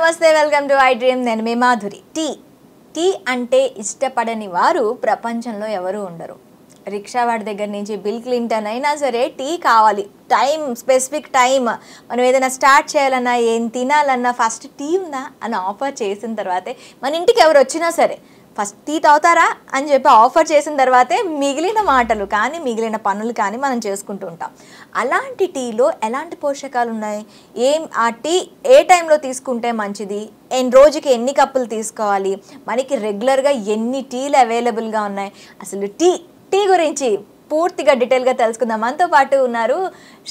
నమస్తే welcome to I dream నేను మీ Madhuri. Tea అంటే ఇష్టపడని వారు ప్రపంచంలో ఎవరు ఉండరు. రిక్షావాడి దగ్గర నుంచి బిల్ క్లింటన్ అయినా సరే టీ కావాలి, స్పెసిఫిక్ టైం. మనం ఏదైనా స్టార్ట్ చేయాలన్నా ఏం తినాలన్నా ఫస్ట్ టీ ఉందా అని ఆఫర్ చేసిన తర్వాతే మన ఇంటికి ఎవరు వచ్చినా సరే ఫస్ట్ టీ తాగుతారా అని చెప్పి ఆఫర్ చేసిన తర్వాతే మిగిలిన మాటలు కానీ మిగిలిన పనులు కానీ మనం చేసుకుంటూ ఉంటాం. అలాంటి టీలో ఎలాంటి పోషకాలు ఉన్నాయి, ఆ టీ ఏ టైంలో తీసుకుంటే మంచిది, రోజుకి ఎన్ని కప్పులు తీసుకోవాలి, మనకి రెగ్యులర్గా ఎన్ని టీలు అవైలబుల్గా ఉన్నాయి, అసలు టీ గురించి పూర్తిగా డీటెయిల్గా తెలుసుకుందాం. మనతో పాటు ఉన్నారు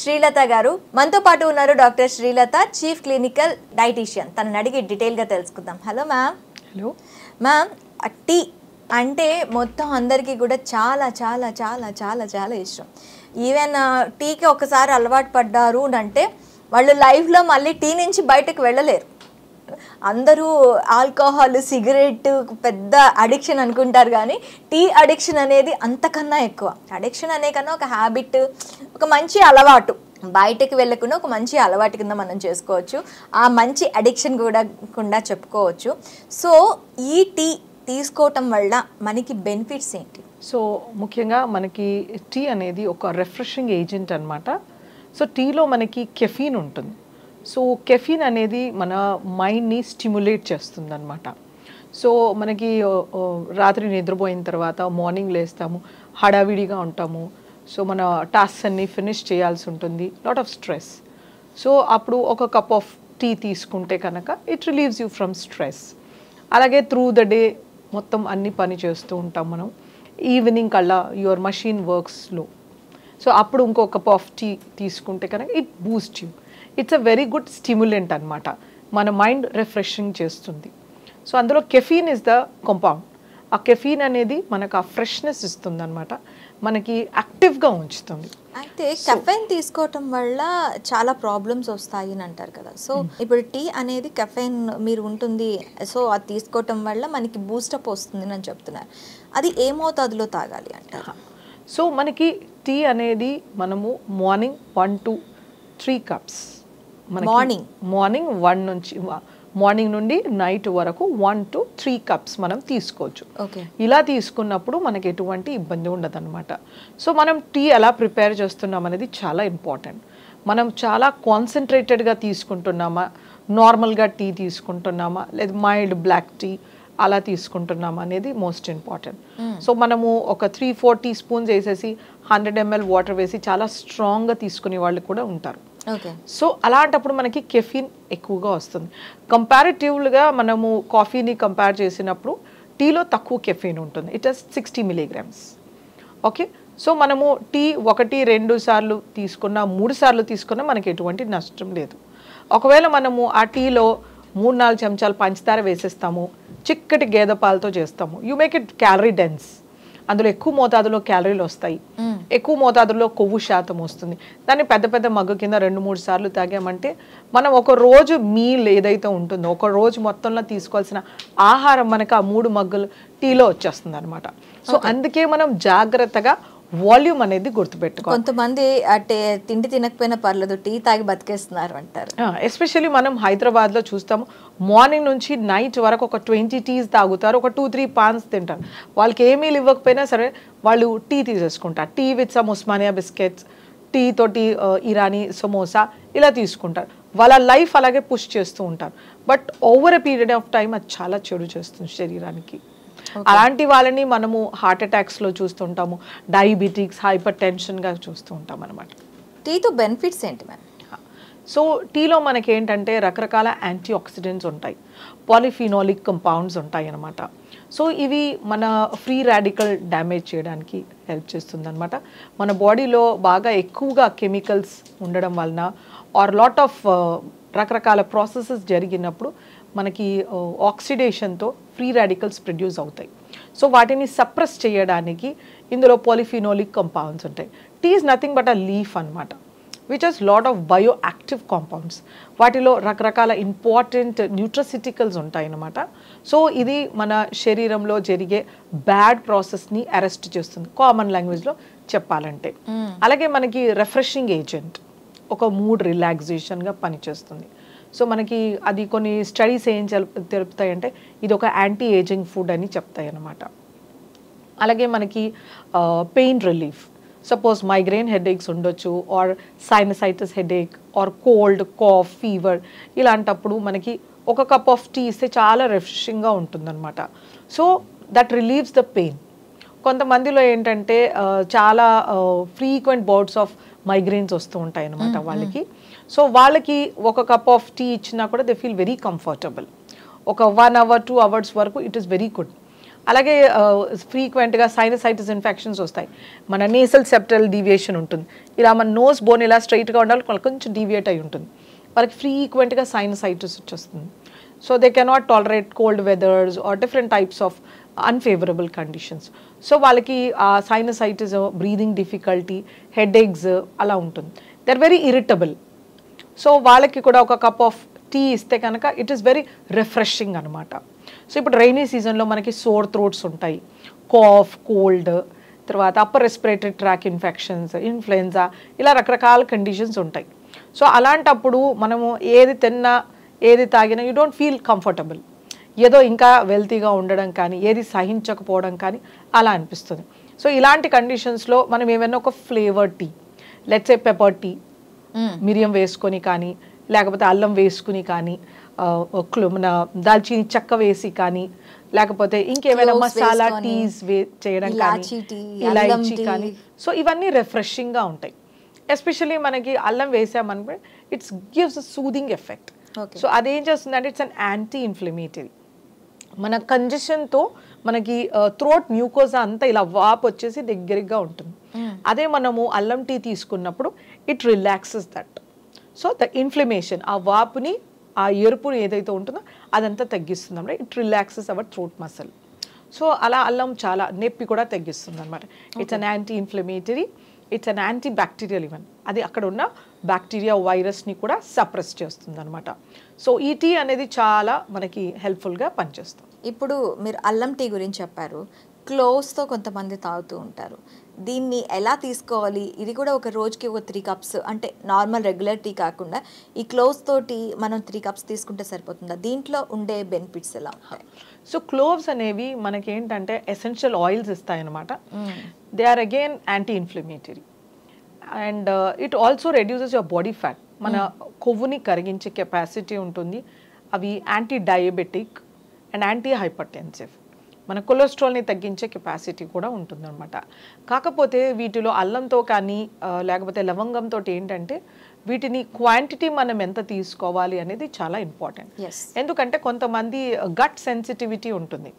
శ్రీలత గారు, మనతో పాటు ఉన్నారు doctor Srilatha, chief clinical dietitian. తనని అడిగి డీటెయిల్గా తెలుసుకుందాం. Hello ma'am. Hello ma'am, tea అంటే మొత్తం అందరికీ కూడా చాలా చాలా చాలా చాలా చాలా ఇష్టం. ఈవెన్ టీకి ఒకసారి అలవాటు పడ్డారు అంటే వాళ్ళు లైఫ్లో మళ్ళీ టీ నుంచి బయటకు వెళ్ళలేరు. అందరూ ఆల్కహాల్, సిగరెట్ పెద్ద అడిక్షన్ అనుకుంటారు, కానీ టీ అడిక్షన్ అనేది అంతకన్నా ఎక్కువ. అడిక్షన్ అనే కన్నా ఒక హ్యాబిట్, ఒక మంచి అలవాటు, బయటకు వెళ్ళకుండా ఒక మంచి అలవాటు కింద మనం చేసుకోవచ్చు. ఆ మంచి అడిక్షన్ కూడా చెప్పుకోవచ్చు. సో ఈ టీ తీసుకోవటం వల్ల మనకి బెనిఫిట్స్ ఏంటి? సో ముఖ్యంగా మనకి టీ అనేది ఒక రిఫ్రెషింగ్ ఏజెంట్ అనమాట. సో టీలో మనకి కెఫీన్ ఉంటుంది. సో కెఫీన్ అనేది మన మైండ్ని స్టిమ్యులేట్ చేస్తుంది అనమాట. సో మనకి రాత్రి నిద్రపోయిన తర్వాత మార్నింగ్ లేస్తాము, హడావిడిగా ఉంటాము. సో మన టాస్క్స్ అన్నీ ఫినిష్ చేయాల్సి ఉంటుంది, లాట్ ఆఫ్ స్ట్రెస్. సో అప్పుడు ఒక కప్ ఆఫ్ టీ తీసుకుంటే కనుక it relieves you from stress. అలాగే త్రూ ద డే మొత్తం అన్ని పని చేస్తూ ఉంటాం మనం. ఈవినింగ్ కల్లా యువర్ మషీన్ వర్క్స్లో, సో అప్పుడు ఇంకో కప్ ఆఫ్ టీ తీసుకుంటే కనుక it Boost you. It's a very good stimulant అనమాట, మన మైండ్ రిఫ్రెషింగ్ చేస్తుంది. సో అందులో కెఫీన్ ఇస్ ద కాంపౌండ్. ఆ కెఫీన్ అనేది మనకు ఆ ఫ్రెష్నెస్ ఇస్తుంది అనమాట, మనకి యాక్టివ్గా ఉంచుతుంది. అయితే కెఫైన్ తీసుకోవటం వల్ల చాలా ప్రాబ్లమ్స్ వస్తాయి అని అంటారు కదా. సో ఇప్పుడు టీ అనేది కెఫైన్ మీరు ఉంటుంది, సో అది తీసుకోవటం వల్ల మనకి బూస్టప్ వస్తుంది అని చెప్తున్నారు. అది ఏ మోతాదులో తాగాలి అంటారు? సో మనకి టీ అనేది మనము మార్నింగ్ 1 to 3 cups, మార్నింగ్ నుండి నైట్ వరకు 1 to 3 cups మనం తీసుకోవచ్చు. ఇలా తీసుకున్నప్పుడు మనకి ఎటువంటి ఇబ్బంది ఉండదు అనమాట. సో మనం టీ ఎలా ప్రిపేర్ చేస్తున్నాం అనేది చాలా ఇంపార్టెంట్. మనం చాలా కాన్సన్ట్రేటెడ్గా తీసుకుంటున్నామా, నార్మల్గా టీ తీసుకుంటున్నామా, లేదా మైల్డ్ బ్లాక్ టీ అలా తీసుకుంటున్నామా అనేది మోస్ట్ ఇంపార్టెంట్. సో మనము ఒక 3-4 teaspoons వేసేసి 100 ml వాటర్ వేసి చాలా స్ట్రాంగ్గా తీసుకునే వాళ్ళు కూడా ఉంటారు. సో అలాంటప్పుడు మనకి కెఫీన్ ఎక్కువగా వస్తుంది. కంపారిటివ్గా మనము కాఫీని కంపేర్ చేసినప్పుడు టీలో తక్కువ కెఫీన్ ఉంటుంది. It is 60 milligrams. Okay, so మనము టీ 1-2 సార్లు తీసుకున్నా, 3 సార్లు తీసుకున్నా మనకి ఎటువంటి నష్టం లేదు. ఒకవేళ మనము ఆ టీలో 3-4 చెంచాలు పంచదార వేసేస్తాము, చిక్కటి గేదె పాలతో చేస్తాము, you make it calorie dense. అందులో ఎక్కువ మోతాదులో క్యాలరీలు వస్తాయి, ఎక్కువ మోతాదులో కొవ్వు శాతం వస్తుంది. దాన్ని పెద్ద పెద్ద మగ్గు కింద 2-3 సార్లు తాగామంటే మనం ఒక రోజు మీల్ ఏదైతే ఉంటుందో, ఒక రోజు మొత్తంలో తీసుకోవాల్సిన ఆహారం మనకు ఆ 3 మగ్గులు టీలో వచ్చేస్తుంది అనమాట. సో అందుకే మనం జాగ్రత్తగా వాల్యూమ్ అనేది గుర్తుపెట్టుకోవాలి. కొంతమంది అంటే తిండి తినకపోయినా పర్లేదు, టీ తాగి బతికేస్తున్నారు అంటారు. ఎస్పెషల్లీ మనం హైదరాబాద్లో చూస్తాము, మార్నింగ్ నుంచి నైట్ వరకు ఒక 20 టీస్ తాగుతారు, ఒక 2-3 పాన్స్ తింటారు. వాళ్ళకి ఏమీ ఇవ్వకపోయినా సరే వాళ్ళు టీ తీసేసుకుంటారు. Tea with some Osmania biscuits, tea తోటి ఇరానీ సమోసా ఇలా తీసుకుంటారు. వాళ్ళ లైఫ్ అలాగే పుష్ చేస్తూ ఉంటారు. But over a period of time అది చాలా చెడు చేస్తుంది శరీరానికి. అలాంటి వాళ్ళని మనము హార్ట్ అటాక్స్లో చూస్తుంటాము, డయాబెటిక్స్, హైపర్ టెన్షన్గా చూస్తూ ఉంటాం అనమాట. టీతో బెనిఫిట్స్ ఏంటి మ్యామ్? సో టీలో మనకి ఏంటంటే రకరకాల యాంటీ ఆక్సిడెంట్స్ ఉంటాయి, పాలిఫినాలిక్ కంపౌండ్స్ ఉంటాయి అన్నమాట. సో ఇవి మన ఫ్రీ రాడికల్ డ్యామేజ్ చేయడానికి హెల్ప్ చేస్తుంది అనమాట. మన బాడీలో బాగా ఎక్కువగా కెమికల్స్ ఉండడం వలన ఆర్ లాట్ ఆఫ్ రకరకాల ప్రాసెసెస్ జరిగినప్పుడు మనకి ఆక్సిడేషన్తో ఫ్రీ రాడికల్స్ ప్రొడ్యూస్ అవుతాయి. సో వాటిని సప్రెస్ చేయడానికి ఇందులో పాలిఫినాలిక్ కంపౌండ్స్ ఉంటాయి. Tea is nothing but a leaf అనమాట, which has lot of bioactive compounds. వాటిలో రకరకాల ఇంపార్టెంట్ న్యూట్రసిటికల్స్ ఉంటాయి అన్నమాట. సో ఇది మన శరీరంలో జరిగే బ్యాడ్ ప్రాసెస్ని అరెస్ట్ చేస్తుంది, కామన్ లాంగ్వేజ్లో చెప్పాలంటే. అలాగే మనకి రిఫ్రెషింగ్ ఏజెంట్, ఒక మూడ్ రిలాక్సేషన్గా పనిచేస్తుంది. సో మనకి అది కొన్ని స్టడీస్ ఏం తెలుపుతాయంటే ఇది ఒక యాంటీ ఏజింగ్ ఫుడ్ అని చెప్తాయి అన్నమాట. అలాగే మనకి pain relief, suppose migraine headaches ఉండొచ్చు, or sinusitis headache, or cold, cough, fever, ఇలాంటప్పుడు మనకి ఒక కప్ ఆఫ్ టీ ఇస్తే చాలా రిఫ్రెషింగ్గా ఉంటుందన్నమాట. So that relieves the pain. కొంతమందిలో ఏంటంటే చాలా ఫ్రీక్వెంట్ బౌట్స్ ఆఫ్ మైగ్రేన్స్ వస్తూ ఉంటాయి అన్నమాట వాళ్ళకి. సో వాళ్ళకి ఒక కప్ ఆఫ్ టీ ఇచ్చినా కూడా దే ఫీల్ వెరీ కంఫర్టబుల్. ఒక 1 hour 2 hours వరకు ఇట్ ఈస్ వెరీ గుడ్. అలాగే ఫ్రీక్వెంట్గా సైనసైటిస్ ఇన్ఫెక్షన్స్ వస్తాయి, మన నేసల్ సెప్టల్ డీవియేషన్ ఉంటుంది, ఇలా మన నోస్ బోన్ ఇలా స్ట్రైట్గా ఉండాలి, కొంచెం డీవియేట్ అయి ఉంటుంది, వాళ్ళకి ఫ్రీక్వెంట్గా సైనసైటిస్ వచ్చేస్తుంది. So they cannot tolerate cold weathers or different types of unfavourable conditions. So వాళ్ళకి ఆ సైనసైటిస్, బ్రీదింగ్ డిఫికల్టీ, హెడేక్స్ అలా ఉంటుంది, they are very irritable. So వాళ్ళకి కూడా ఒక కప్ ఆఫ్ టీ ఇస్తే కనుక ఇట్ ఈస్ వెరీ రిఫ్రెషింగ్ అనమాట. సో ఇప్పుడు రైనీ సీజన్లో మనకి సోర్ థ్రోట్స్ ఉంటాయి, కాఫ్, కోల్డ్, తర్వాత upper respiratory tract infections, influenza, ఇలా రకరకాల కండిషన్స్ ఉంటాయి. సో అలాంటప్పుడు మనము ఏది తిన్నా ఏది తాగినా యూ డోంట్ ఫీల్ కంఫర్టబుల్, ఏదో ఇంకా వెల్తీగా ఉండడం కానీ, ఏది సహించకపోవడం కానీ అలా అనిపిస్తుంది. సో ఇలాంటి కండిషన్స్లో మనం ఏమైనా ఒక flavour tea, let's a pepper tea, మిరియం వేసుకొని కానీ, లేకపోతే అల్లం వేసుకుని కానీ, మన దాల్చీని చెక్క వేసి కానీ, లేకపోతే ఇంకేమైనా మసాలా టీస్ చేయడం కానీ, ఇలాచీ కానీ, సో ఇవన్నీ రిఫ్రెషింగ్గా ఉంటాయి. ఎస్పెషల్లీ మనకి అల్లం వేసామనుకో it's gives soothing effect. So అదేం చేస్తుందంటే ఇట్స్ అన్ యాంటీ ఇన్ఫ్లమేటరీ. మన కంజెషన్తో మనకి థ్రోట్ మ్యూకోజా అంతా ఇలా వాపు వచ్చేసి దగ్గరగా ఉంటుంది. అదే మనము అల్లం టీ తీసుకున్నప్పుడు it relaxes that. So the inflammation, ఆ వాపుని, ఆ ఎరుపుని ఏదైతే ఉంటుందో అదంతా తగ్గిస్తుంది అన్నమాట. It relaxes our throat muscle. So అలా అల్లం చాలా నొప్పి కూడా తగ్గిస్తుంది అనమాట. It's an anti inflammatory, it's an anti bacterial even. అది అక్కడ ఉన్న బ్యాక్టీరియా, వైరస్ని కూడా సప్రెస్ చేస్తుంది అనమాట. సో ఈ టీ అనేది చాలా మనకి హెల్ప్ఫుల్గా పనిచేస్తుంది. ఇప్పుడు మీరు అల్లం టీ గురించి చెప్పారు, క్లోవ్స్తో కొంతమంది తాగుతూ ఉంటారు. దీన్ని ఎలా తీసుకోవాలి? ఇది కూడా ఒక రోజుకి ఒక 3 cups, అంటే నార్మల్ రెగ్యులర్ టీ కాకుండా ఈ క్లోవ్స్ తోటి మనం 3 cups తీసుకుంటే సరిపోతుందా? దీంట్లో ఉండే బెనిఫిట్స్ ఎలా ఉంటాయి? సో క్లోవ్స్ అనేవి మనకి ఏంటంటే ఎసెన్షియల్ ఆయిల్స్ ఇస్తాయన్నమాట. They are again anti inflammatory and it also reduces your body fat. మన కొవ్వుని కరిగించే కెపాసిటీ ఉంటుంది. అవి anti diabetic and anti hypertensive, మన కొలెస్ట్రాల్ని తగ్గించే కెపాసిటీ కూడా ఉంటుందన్నమాట. కాకపోతే వీటిలో అల్లంతో కానీ లేకపోతే లవంగంతో ఏంటంటే వీటిని క్వాంటిటీ మనం ఎంత తీసుకోవాలి అనేది చాలా ఇంపార్టెంట్. ఎందుకంటే కొంతమంది గట్ సెన్సిటివిటీ ఉంటుంది.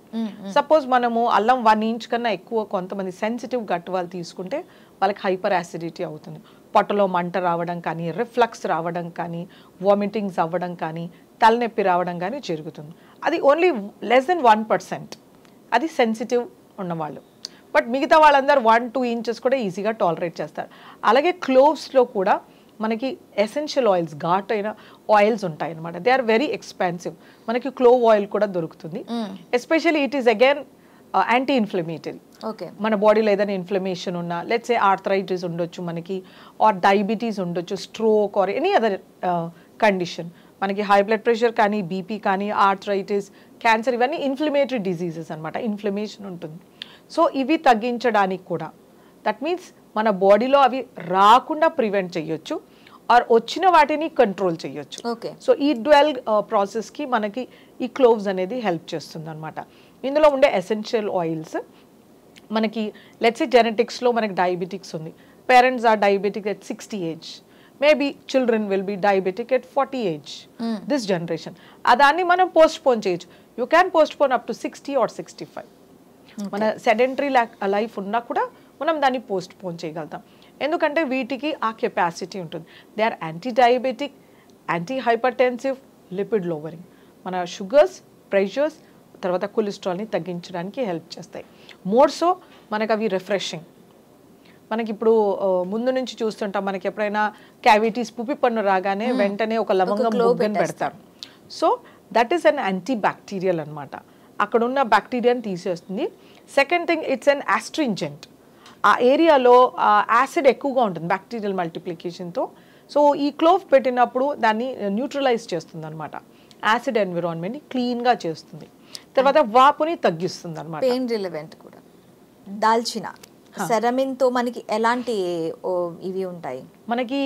సపోజ్ మనము అల్లం 1 inch కన్నా ఎక్కువ కొంతమంది సెన్సిటివ్ గట్ వాళ్ళు తీసుకుంటే వాళ్ళకి హైపర్ యాసిడిటీ అవుతుంది, పొట్టలో మంట రావడం కానీ, రిఫ్లక్స్ రావడం కానీ, వామిటింగ్స్ అవ్వడం కానీ, తలనొప్పి రావడం కానీ జరుగుతుంది. అది ఓన్లీ లెస్ దెన్ 1%, అది సెన్సిటివ్ ఉన్నవాళ్ళు. బట్ మిగతా వాళ్ళందరూ 1-2 inches కూడా ఈజీగా టాలరేట్ చేస్తారు. అలాగే క్లోవ్స్లో కూడా మనకి ఎసెన్షియల్ ఆయిల్స్, ఘాట్ అయిన ఆయిల్స్ ఉంటాయి అనమాట. They are very expensive. మనకి క్లోవ్ ఆయిల్ కూడా దొరుకుతుంది. Especially it is again anti inflammatory. మన బాడీలో ఏదైనా ఇన్ఫ్లమేషన్ ఉన్నా, లెట్స్ ఏ ఆర్థరైటిస్ ఉండొచ్చు మనకి, ఆర్ డయాబెటీస్ ఉండొచ్చు, stroke or any other condition, మనకి హై బ్లడ్ ప్రెషర్ కానీ, బీపీ కానీ, ఆర్థరైటిస్, క్యాన్సర్, ఇవన్నీ ఇన్ఫ్లమేటరీ డిజీజెస్ అనమాట. ఇన్ఫ్లమేషన్ ఉంటుంది. సో ఇవి తగ్గించడానికి కూడా, దట్ మీన్స్ మన బాడీలో అవి రాకుండా ప్రివెంట్ చేయొచ్చు, ఆర్ వచ్చిన వాటిని కంట్రోల్ చేయొచ్చు. సో ఈ డ్వెల్ ప్రాసెస్కి మనకి ఈ క్లోవ్స్ అనేది హెల్ప్ చేస్తుంది అనమాట. ఇందులో ఉండే ఎసెన్షియల్ ఆయిల్స్ మనకి లెట్స్ ఏ జెనెటిక్స్లో మనకి డయాబెటిక్స్ ఉంది, parents are diabetic at 60 age, maybe children will be diabetic at 40 age, this generation. దాన్ని మనం పోస్ట్పోన్ చేయొచ్చు. You can postpone up to 60 or 65. మన సెడెంటరీ లైఫ్ ఉన్నా కూడా మనం దాన్ని పోస్ట్పోన్ చేయగలుగుతాం, ఎందుకంటే వీటికి ఆ కెపాసిటీ ఉంటుంది. They are anti diabetic, anti hypertensive, lipid lowering, మన షుగర్స్, ప్రెషర్స్, తర్వాత కొలెస్ట్రాల్ని తగ్గించడానికి హెల్ప్ చేస్తాయి. మోర్ సో మనకు అవి రిఫ్రెషింగ్. మనకి ఇప్పుడు ముందు నుంచి చూస్తుంటాం, మనకి ఎప్పుడైనా క్యావిటీస్, పుప్పి పన్ను రాగానే వెంటనే ఒక లవంగం బొగ్గని పెడతారు. So that is an anti bacterial అనమాట. అక్కడ ఉన్న బ్యాక్టీరియాని తీసేస్తుంది. Second thing, it's an astringent. ఆ ఏరియాలో యాసిడ్ ఎక్కువగా ఉంటుంది బ్యాక్టీరియల్ మల్టిప్లికేషన్తో. సో ఈ క్లోవ్ పెట్టినప్పుడు దాన్ని న్యూట్రలైజ్ చేస్తుంది అనమాట, యాసిడ్ ఎన్విరాన్మెంట్ని క్లీన్గా చేస్తుంది, తర్వాత వాపుని తగ్గిస్తుంది అనమాట. పెయిన్ రిలవెంట్ కూడా. దాల్చిన సెరమిన్తో మనకి ఎలాంటి ఇవి ఉంటాయి? మనకి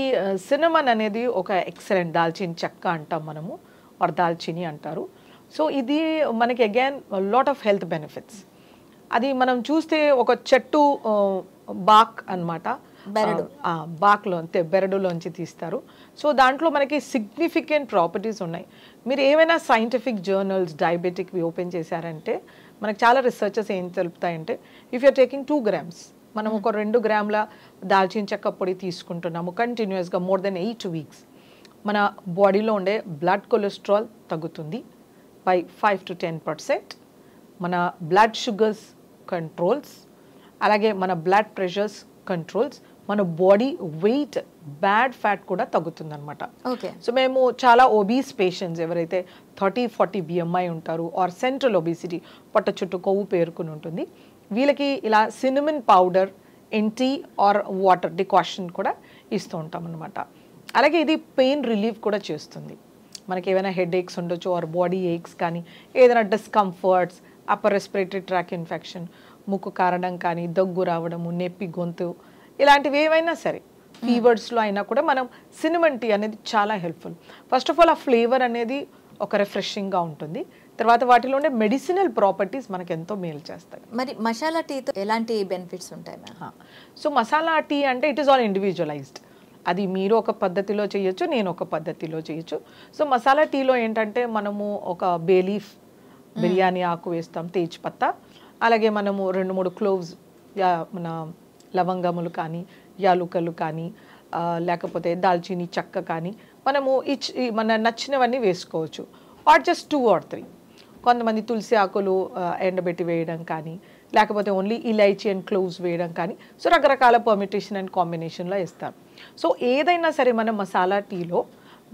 సినమన్ అనేది ఒక ఎక్సలెంట్ దాల్చిన చెక్క అంటాం మనము, ఆర్ దాల్చిని అంటారు. సో ఇది మనకి again lot of health benefits. అది మనం చూస్తే ఒక చెట్టు బాక్ అనమాట, బాక్లో బెరడులోంచి తీస్తారు. సో దాంట్లో మనకి సిగ్నిఫికెంట్ ప్రాపర్టీస్ ఉన్నాయి. మీరు ఏమైనా సైంటిఫిక్ జర్నల్స్ డయాబెటిక్వి ఓపెన్ చేశారంటే మనకు చాలా రీసెర్చెస్ ఏం తెలుపుతాయంటే, ఇఫ్ యూఆర్ టేకింగ్ 2 grams, మనం ఒక 2 grams దాల్చిన చెక్క పొడి తీసుకుంటున్నాము కంటిన్యూస్గా మోర్ దెన్ 8 weeks, మన బాడీలో ఉండే బ్లడ్ కొలెస్ట్రాల్ తగ్గుతుంది బై 5 to 10%, మన బ్లడ్ షుగర్స్ కంట్రోల్స్, అలాగే మన బ్లడ్ ప్రెషర్స్ కంట్రోల్స్, మన బాడీ వెయిట్ బ్యాడ్ ఫ్యాట్ కూడా తగ్గుతుంది అనమాట. సో మేము చాలా ఒబీస్ పేషెంట్స్ ఎవరైతే 30-40 BMI ఉంటారు ఆర్ సెంట్రల్ ఒబిసిటీ, పొట్ట చుట్టూ కొవ్వు పేరుకుని ఉంటుంది, వీళ్ళకి ఇలా cinnamon powder in tea or water decoction కూడా ఇస్తూ ఉంటాం అనమాట. అలాగే ఇది పెయిన్ రిలీఫ్ కూడా చేస్తుంది. మనకి ఏమైనా హెడ్ ఏక్స్ ఉండొచ్చు ఆర్ బాడీ ఏక్స్ కానీ, ఏదైనా discomforts, upper respiratory tract infection, ముక్కు కారడం కానీ, దగ్గు రావడము, నొప్పి, గొంతు, ఇలాంటివి ఏవైనా సరే, ఫీవర్స్లో అయినా కూడా మనం సినమన్ టీ అనేది చాలా హెల్ప్ఫుల్. ఫస్ట్ ఆఫ్ ఆల్ ఆ ఫ్లేవర్ అనేది ఒక రిఫ్రెషింగ్గా ఉంటుంది, తర్వాత వాటిలో ఉండే మెడిసినల్ ప్రాపర్టీస్ మనకు ఎంతో మేలు చేస్తాయి. మరి మసాలా టీతో ఎలాంటి బెనిఫిట్స్ ఉంటాయి? సో మసాలా టీ అంటే ఇట్ ఈస్ ఆల్ ఇండివిజువలైజ్డ్. అది మీరు ఒక పద్ధతిలో చేయొచ్చు, నేను ఒక పద్ధతిలో చేయొచ్చు. సో మసాలా టీలో ఏంటంటే మనము ఒక బేలీఫ్, బిర్యానీ ఆకు వేస్తాం, తేజ్ పత్తా, అలాగే మనము 2-3 క్లోవ్స్, మన లవంగములు కానీ, యాలుకలు కానీ, లేకపోతే దాల్చిని చెక్క కానీ, మనము మన నచ్చినవన్నీ వేసుకోవచ్చు. Or just 2 or 3. కొంతమంది తులసి ఆకులు ఎండబెట్టి వేయడం కానీ, లేకపోతే ఓన్లీ ఇలైచి అండ్ క్లోవ్స్ వేయడం కానీ, సో రకరకాల పర్మిటేషన్ అండ్ కాంబినేషన్లో వేస్తారు. సో ఏదైనా సరే మన మసాలా టీలో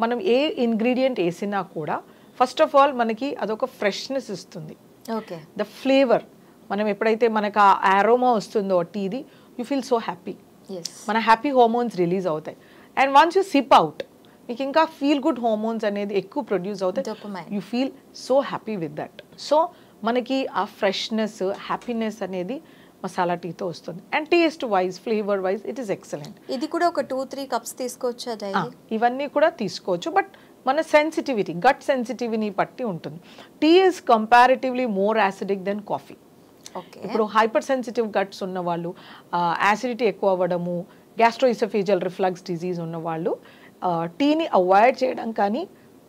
మనం ఏ ఇంగ్రీడియంట్ వేసినా కూడా ఫస్ట్ ఆఫ్ ఆల్ మనకి అదొక ఫ్రెష్నెస్ ఇస్తుంది. ఓకే, ద ఫ్లేవర్, మనం ఎప్పుడైతే మనకు ఆ ఆరోమా వస్తుందో టీది, యూ ఫీల్ సో హ్యాపీ, మన హ్యాపీ హార్మోన్స్ రిలీజ్ అవుతాయి. And once you SIP out, మీకు ఇంకా ఫీల్ గుడ్ హార్మోన్స్ అనేది ఎక్కువ ప్రొడ్యూస్ అవుతాయి, you feel so happy with that. So మనకి ఆ ఫ్రెష్నెస్, హ్యాపీనెస్ అనేది మసాలా టీతో వస్తుంది. And taste wise, flavour wise it is excellent. ఇది కూడా ఒక 2-3 cups తీసుకోవచ్చు, ఇవన్నీ కూడా తీసుకోవచ్చు. బట్ మన సెన్సిటివిటీ, గట్ సెన్సిటివిటీని బట్టి ఉంటుంది. Tea is comparatively more acidic then coffee. ఇప్పుడు హైపర్ సెన్సిటివ్ గట్స్ ఉన్న వాళ్ళు, యాసిడిటీ ఎక్కువ అవ్వడము, గ్యాస్ట్రోఇసోఫేజియల్ రిఫ్లక్స్ డిజీజ్ ఉన్న వాళ్ళు టీని అవాయిడ్ చేయడం కానీ,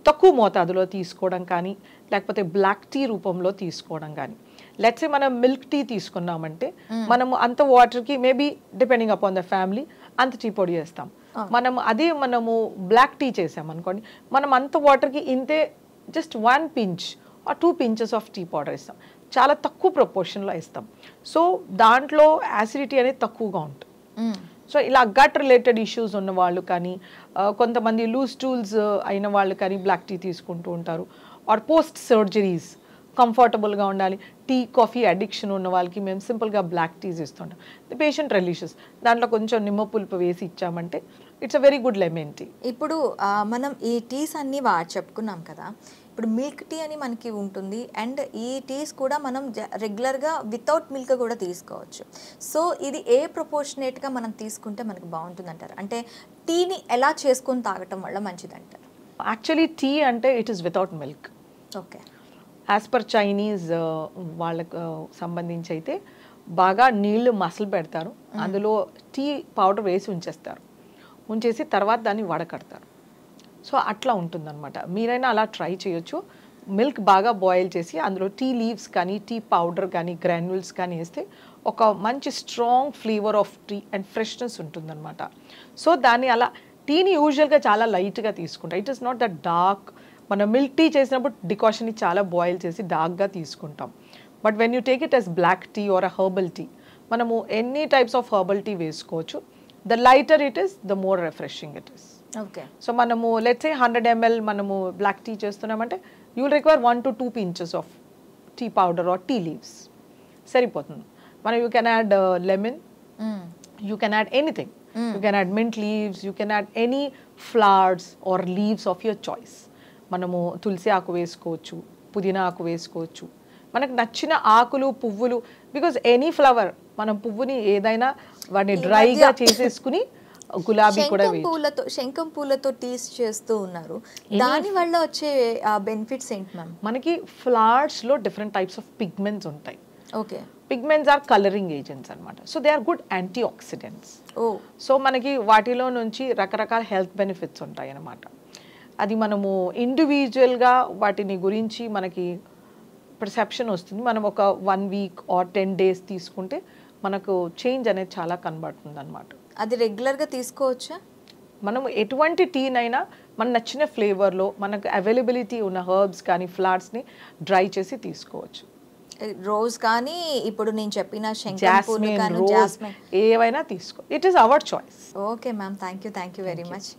తక్కువ మోతాదులో తీసుకోవడం కానీ, లేకపోతే బ్లాక్ టీ రూపంలో తీసుకోవడం కానీ. లెట్స్ సే మనం మిల్క్ టీ తీసుకున్నామంటే మనము అంత వాటర్కి maybe depending upon the family అంత టీ పొడి వేస్తాం. మనము బ్లాక్ టీ చేసామనుకోండి, మనం అంత వాటర్కి ఇంతే just 1 pinch or 2 pinches of tea powder ఇస్తాం, చాలా తక్కువ ప్రపోర్షన్లో ఇస్తాం. సో దాంట్లో యాసిడిటీ అనేది తక్కువగా ఉంటుంది. సో ఇలా గట్ రిలేటెడ్ ఇష్యూస్ ఉన్న వాళ్ళు కానీ, కొంతమంది లూజ్ స్టూల్స్ అయిన వాళ్ళు కానీ బ్లాక్ టీ తీసుకుంటూ ఉంటారు. ఆర్ పోస్ట్ సర్జరీస్ కంఫర్టబుల్గా ఉండాలి, టీ కాఫీ అడిక్షన్ ఉన్న వాళ్ళకి మేము సింపుల్గా బ్లాక్ టీస్ ఇస్తుంటాం. ది పేషెంట్ రిలీషియస్, దాంట్లో కొంచెం నిమ్మ పులుపు వేసి ఇచ్చామంటే it's a very good lemon tea. ఇప్పుడు మనం ఈ టీస్ అన్నీ చెప్పుకున్నాం కదా, ఇప్పుడు మిల్క్ టీ అని మనకి ఉంటుంది, అండ్ ఈ టీస్ కూడా మనం రెగ్యులర్గా వితౌట్ మిల్క్ కూడా తీసుకోవచ్చు. సో ఇది ఏ ప్రపోర్షనేట్గా మనం తీసుకుంటే మనకు బాగుంటుంది అంటారు? అంటే టీని ఎలా చేసుకొని తాగటం వల్ల మంచిది అంటారు? యాక్చువల్లీ టీ అంటే it is without milk. Okay, as per Chinese వాళ్ళకు సంబంధించి అయితే బాగా నీళ్లు మసలు పెడతారు, అందులో టీ పౌడర్ వేసి ఉంచేసి తర్వాత దాన్ని వడకడతారు. సో అట్లా ఉంటుందన్నమాట. మీరైనా అలా ట్రై చేయొచ్చు. మిల్క్ బాగా బాయిల్ చేసి అందులో టీ లీవ్స్ కానీ, టీ పౌడర్ కానీ, గ్రాన్యూల్స్ కానీ వేస్తే ఒక మంచి strong flavour of tea and freshness ఉంటుందన్నమాట. సో దాన్ని అలా టీని యూజువల్గా చాలా లైట్గా తీసుకుంటాం. It is not the dark. మనం మిల్క్ టీ చేసినప్పుడు డికాషన్ని చాలా బాయిల్ చేసి డార్క్గా తీసుకుంటాం. But when you take it as black tea or a herbal tea, మనము any types of herbal tea వేసుకోవచ్చు. The lighter it is, the more refreshing it is. Okay, so మనము let's say 100 ml మనము black tea చేస్తున్నామంటే you will require 1 to 2 pinches of tea powder or tea leaves సరిపోతుంది. మనం you can add lemon, you can add anything. You can add mint leaves, you can add any flowers or leaves of your choice. మనము తులసి ఆకు వేసుకోవచ్చు, పుదీనా ఆకు వేసుకోవచ్చు, మనకు నచ్చిన ఆకులు పువ్వులు. బికాజ్ ఎనీ ఫ్లవర్, మనం పువ్వుని ఏదైనా వాటిని డ్రైగా చేసేసుకుని గులాబీ కూడా శంఖం పూలతో టీస్ చేస్తూ ఉన్నారు. దాని వల్ల వచ్చే బెనిఫిట్స్ ఏంటి మ్యామ్? మనకి ఫ్లవర్స్ లో డిఫరెంట్ టైప్స్ ఆఫ్ పిగ్మెంట్స్ ఉంటాయి. Okay. Pigments or colouring agents అనమాట. So they are good antioxidants. So మనకి వాటిలో నుంచి రకరకాల హెల్త్ బెనిఫిట్స్ ఉంటాయి అన్నమాట. అది మనము ఇండివిజువల్గా వాటిని గురించి మనకి పర్సెప్షన్ వస్తుంది. మనం ఒక 1 వీక్ ఆర్ 10 days తీసుకుంటే మనకు చేంజ్ అనేది చాలా కనబడుతుంది అనమాట. అది రెగ్యులర్గా తీసుకోవచ్చా? మనం ఎటువంటి టీనైనా మన నచ్చిన ఫ్లేవర్లో మనకు అవైలబిలిటీ ఉన్న హర్బ్స్ కానీ ఫ్లవర్స్ని డ్రై చేసి తీసుకోవచ్చు. రోజ్ కానీ ఇప్పుడు నేను చెప్పిన జాస్మిన్, రోజ్ ఏవైనా తీసుకో. It is our choice. Okay ma'am, thank you very much.